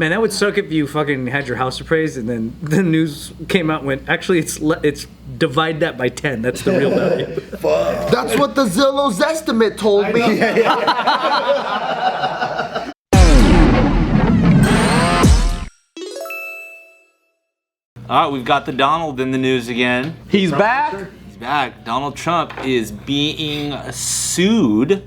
Man, that would suck if you fucking had your house appraised and then the news came out and went, actually, it's divide that by 10. That's the real value. That's what the Zillow's estimate told me. All right, we've got the Donald in the news again. He's back? He's back. Donald Trump is being sued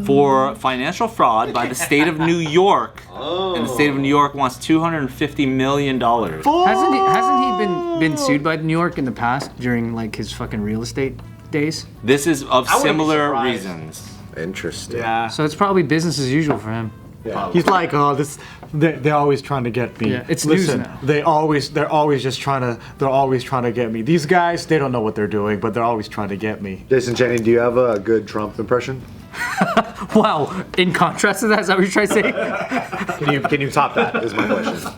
for financial fraud by the state of New York. And the state of New York wants $250 million. Hasn't he been sued by New York in the past during like his fucking real estate days? This is of similar reasons. Interesting. Yeah. So it's probably business as usual for him. Yeah. He's like, oh, they're always trying to get me. Yeah, it's Listen, news now. they're always trying to get me. These guys, they don't know what they're doing, but they're always trying to get me. Jason, Cheny, do you have a good Trump impression? Wow, in contrast to that, is that what you're trying to say? Can you top that? Is my question.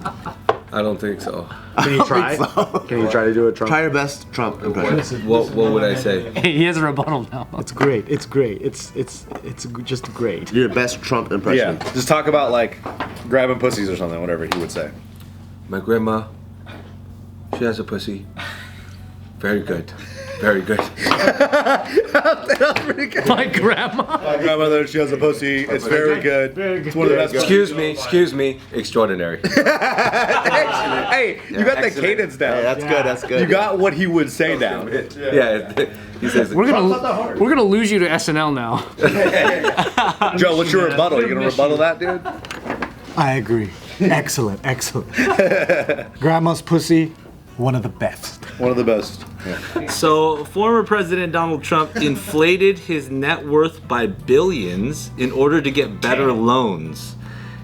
I don't think so. Can you try? Can you try to do a Trump? Try your best Trump impression. What would I say? He has a rebuttal now. It's great. It's great. It's just great. Your best Trump impression. Yeah, just talk about like grabbing pussies or something, whatever he would say. My grandma, she has a pussy. Very good. Very good. That was pretty good. My grandma. My grandmother, she has a pussy. It's very good. It's one of the best. Excuse me. Extraordinary. Hey, you got the cadence down. Hey, that's good. That's good. You got what he would say down. Yeah, he says. We're gonna lose you to SNL now. Joe, what's your rebuttal? You gonna rebuttal that, dude? I agree. Excellent. Grandma's pussy, one of the best. One of the best. So, former President Donald Trump inflated his net worth by billions in order to get better loans.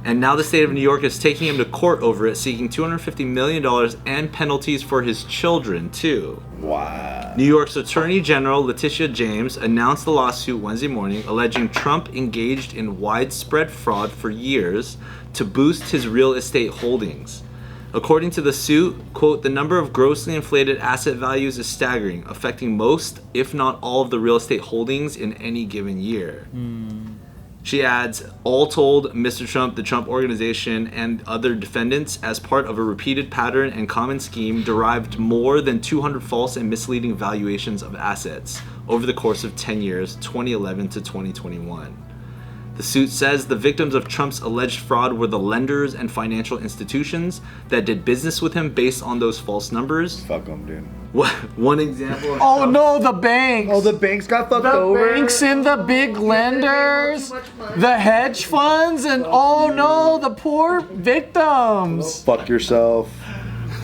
And now the state of New York is taking him to court over it, seeking $250 million and penalties for his children, too. Wow. New York's Attorney General Letitia James announced the lawsuit Wednesday morning, alleging Trump engaged in widespread fraud for years to boost his real estate holdings. According to the suit, quote, the number of grossly inflated asset values is staggering, affecting most, if not all, of the real estate holdings in any given year. She adds, all told, Mr. Trump, the Trump Organization, and other defendants, as part of a repeated pattern and common scheme, derived more than 200 false and misleading valuations of assets over the course of 10 years, 2011 to 2021. The suit says the victims of Trump's alleged fraud were the lenders and financial institutions that did business with him based on those false numbers. Fuck them, dude. One example. Oh no, the banks. Oh, the banks got fucked over. The banks and the big lenders, the hedge funds, and oh no, the poor victims. Fuck yourself.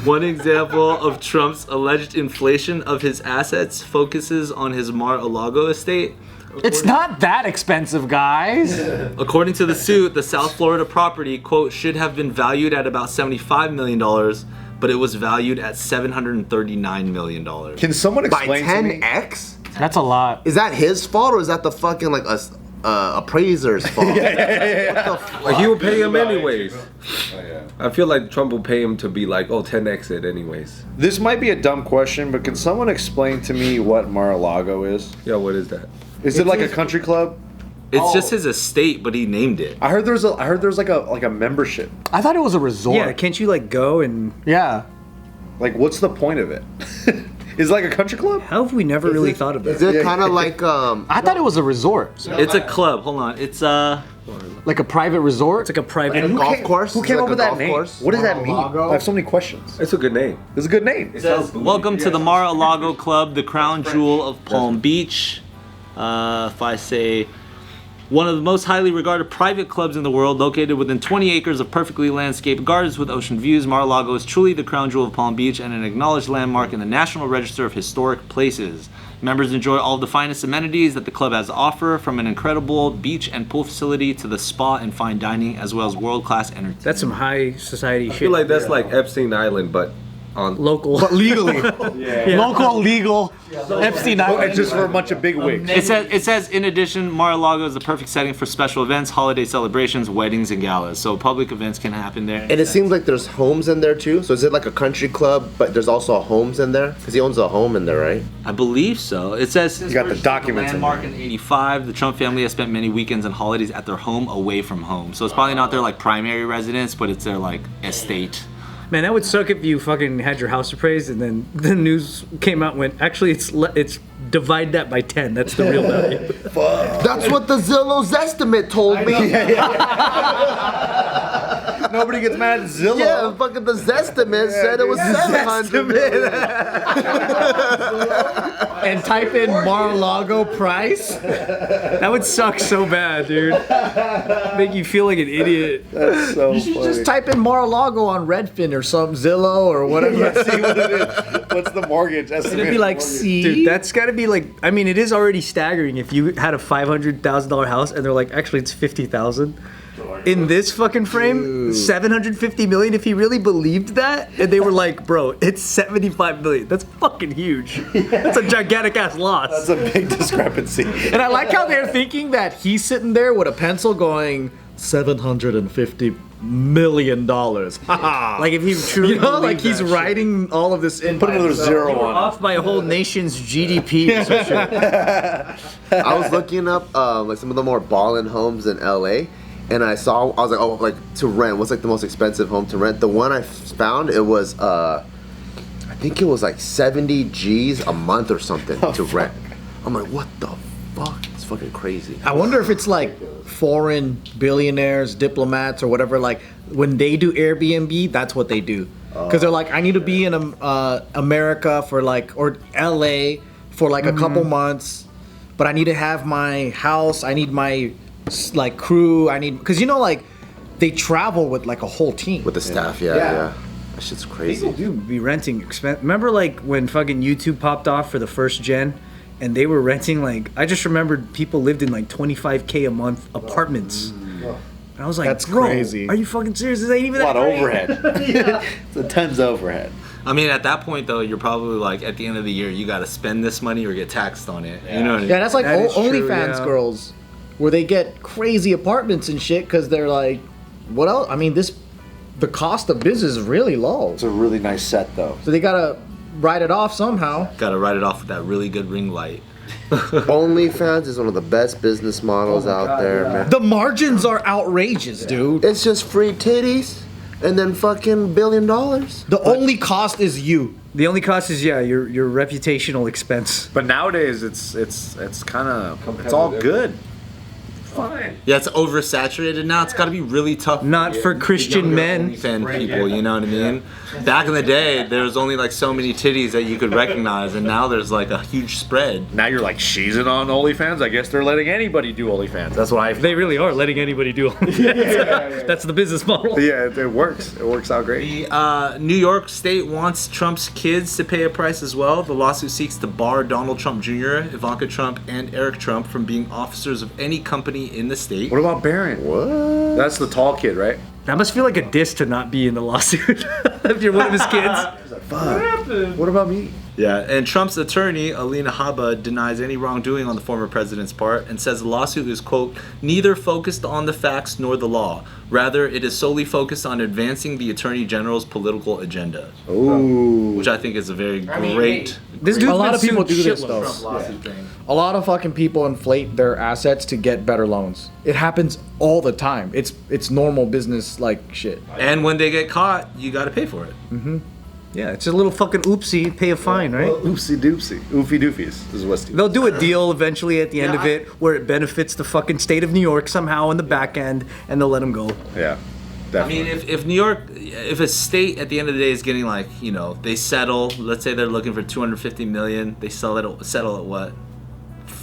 One example of Trump's alleged inflation of his assets focuses on his Mar-a-Lago estate. It's not that expensive, guys. According to the suit, the South Florida property, quote, should have been valued at about $75 million, but it was valued at $739 million. Can someone explain By to me? 10x? That's a lot. Is that his fault or is that the fucking like appraiser's fault? Like, he will pay him anyways. I feel like Trump will pay him to be like, 10x it anyways. This might be a dumb question, but can someone explain to me what Mar-a-Lago is? Yeah, what is that? Is it like a country club? It's just his estate, but he named it. I heard there's like a membership. I thought it was a resort. Yeah, can't you like go and? Yeah. Like, what's the point of it? Is it like a country club? How have we never really thought of Is that? it kind of like I thought it was a resort. It's a club. Hold on. It's Like a private resort? It's like a private. a golf course? Who Is came it up like with a that golf name? course? What does that mean? Mar-a-Lago? I have so many questions. It's a good name. It's a good name. welcome to the Mar-a-Lago Club, the crown jewel of Palm Beach. If I say one of the most highly regarded private clubs in the world, located within 20 acres of perfectly landscaped gardens with ocean views, Mar-a-Lago is truly the crown jewel of Palm Beach and an acknowledged landmark in the National Register of Historic Places. Members enjoy all of the finest amenities that the club has to offer, from an incredible beach and pool facility to the spa and fine dining, as well as world-class entertainment. That's some high society I shit. feel like that's like Epstein Island, but Local. But legally. Local, legal. Epstein Island. It's just for a bunch of big wigs. It says in addition, Mar-a-Lago is the perfect setting for special events, holiday celebrations, weddings, and galas. So public events can happen there. And it seems like there's homes in there too. So is it like a country club, but there's also homes in there? Because he owns a home in there, right? I believe so. It says You got the documents in landmark in '85. The Trump family has spent many weekends and holidays at their home away from home. So it's probably not their like primary residence, but it's their like estate. Man, that would suck if you fucking had your house appraised and then the news came out and went, actually, it's divide that by 10. That's the real value. That's what the Zillow's estimate told me. Nobody gets mad at Zillow. Yeah, fucking the Zestimate said it was 700 million. And type in Mar-a-Lago price. That would suck so bad, dude. Make you feel like an idiot. That's so You should funny. just type in Mar-a-Lago on Redfin or some Zillow or whatever. Let's see what it is. What's the mortgage estimate? It'd be like C. Dude, that's got to be like, I mean, it is already staggering if you had a $500,000 house and they're like, actually, it's 50,000. In this fucking frame, 750 million. If he really believed that, and they were like, "Bro, it's 75 million." That's fucking huge. That's a gigantic ass loss. That's a big discrepancy. And I like how they're thinking that he's sitting there with a pencil going $750 million. Like if he truly, You know, like believed he's that writing all of this in. Put by another himself. zero shit. on it. Off by a whole nation's GDP. Or some shit. I was looking up like some of the more ballin' homes in LA, and I was like, oh, like to rent. What's like the most expensive home to rent? The one I found, it was I think it was like 70 G's a month or something to rent. I'm like, what the fuck? It's fucking crazy. I wonder if it's like foreign billionaires, diplomats, or whatever. Like when they do Airbnb, that's what they do. Because they're like, I need to be in America for like, or LA for like a couple months, but I need to have my house. I need my like crew. I need, because you know, like they travel with like a whole team. With the staff, yeah. That shit's crazy. People do be renting Remember like when fucking YouTube popped off for the first gen? And they were renting like, I just remembered people lived in like $25K a month apartments. And I was like, That's bro, crazy. are you fucking serious? This ain't even A that lot of great. overhead. It's a tons of overhead. I mean, at that point though, you're probably like at the end of the year, you got to spend this money or get taxed on it. You know what I mean? Yeah, that's like That is true, OnlyFans yeah. girls, where they get crazy apartments and shit because they're like, what else? I mean, the cost of business is really low, It's a really nice set though. so they gotta write it off somehow. Got to write it off with that really good ring light. OnlyFans is one of the best business models out there, man. The margins are outrageous, dude. It's just free titties and then fucking $1 billion. The only cost is you. The only cost is your reputational expense. But nowadays it's kind of it's all good. Yeah, it's oversaturated now. It's got to be really tough. Not for Christian men. OnlyFans people, you know what I mean? Back in the day, there was only like so many titties that you could recognize, and now there's like a huge spread. Now you're like, she's in on OnlyFans. I guess they're letting anybody do OnlyFans. That's what I. They really are letting anybody do it. That's the business model. Yeah, it works. It works out great. The New York State wants Trump's kids to pay a price as well. The lawsuit seeks to bar Donald Trump Jr., Ivanka Trump, and Eric Trump from being officers of any company in the state. What about Barron? What? That's the tall kid, right? That must feel like a diss to not be in the lawsuit if you're one of his kids. What about me? Yeah, and Trump's attorney, Alina Habba, denies any wrongdoing on the former president's part and says the lawsuit is, quote, neither focused on the facts nor the law. Rather, it is solely focused on advancing the attorney general's political agenda. Ooh. Which I think is a very great This dude's A lot been of people sued do this, shitloads. though. Trump lawsuit thing. A lot of fucking people inflate their assets to get better loans. It happens all the time. It's normal business like shit. And when they get caught, you got to pay for it. Yeah, it's a little fucking oopsie, pay a fine, right? Oopsie doopsie. Oofy doofies is what Steve. They'll do a deal eventually at the end of it where it benefits the fucking state of New York somehow in the back end, and they'll let them go. Yeah. I Definitely. mean, if New York, if a state at the end of the day is getting like, you know, they settle, let's say they're looking for $250 million, they settle at what?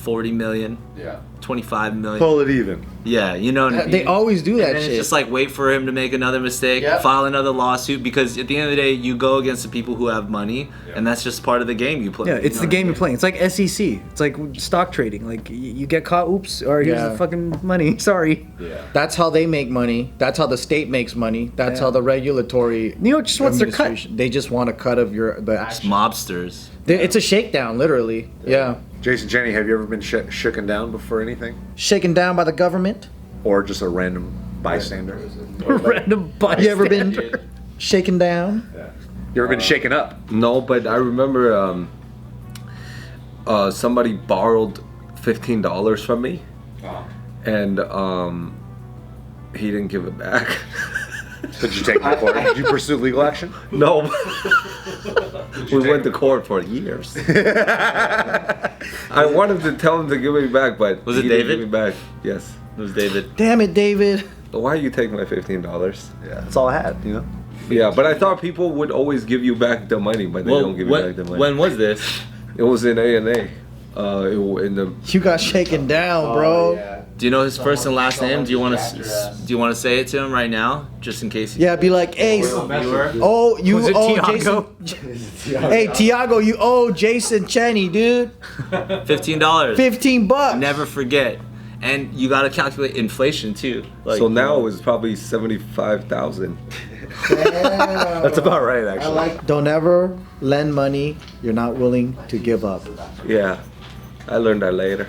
40 million, Yeah. 25 million. Pull it even. Yeah, you know what I mean? They always do that And then shit. it's just like wait for him to make another mistake, Yep. file another lawsuit, because at the end of the day, you go against the people who have money, and that's just part of the game you play. Yeah, it's You the know game what you're playing. It's like SEC. It's like stock trading. Like you get caught, oops, or here's Yeah. the fucking money. Sorry. Yeah. That's how they make money. That's how the state makes money. That's how the regulatory New York just wants their cut. administration- They just want a cut of the action. Mobsters. It's a shakedown, literally. Yeah. Jason, Cheny, have you ever been shooken down before anything? Shaken down by the government. Or just a random bystander? Random bystander. You ever been shaken down? You ever been shaken up? No, but I remember somebody borrowed $15 from me, and he didn't give it back. Did you take it to court? Did you pursue legal action? No, we went to court for years. I wanted to tell him to give me back, but Was it he didn't David? give me back. Yes. It was David. Damn it, David. Why are you taking my $15? Yeah, that's all I had, you know? Yeah, but I thought people would always give you back the money, but they don't give you back the money. when was this? It was in A&A. In the You got shaken down, bro. Do you know his first and last name? Do you want to say it to him right now, just in case? Yeah, be like, hey, Viewer? oh, you Was it owe Tiago? Jason. Hey, Tiago, you owe Jason Cheny, dude. $15. $15. Never forget. And you got to calculate inflation too. Like, so now it's probably 75,000. That's about right, actually. Don't ever lend money you're not willing to give up. Yeah, I learned that later.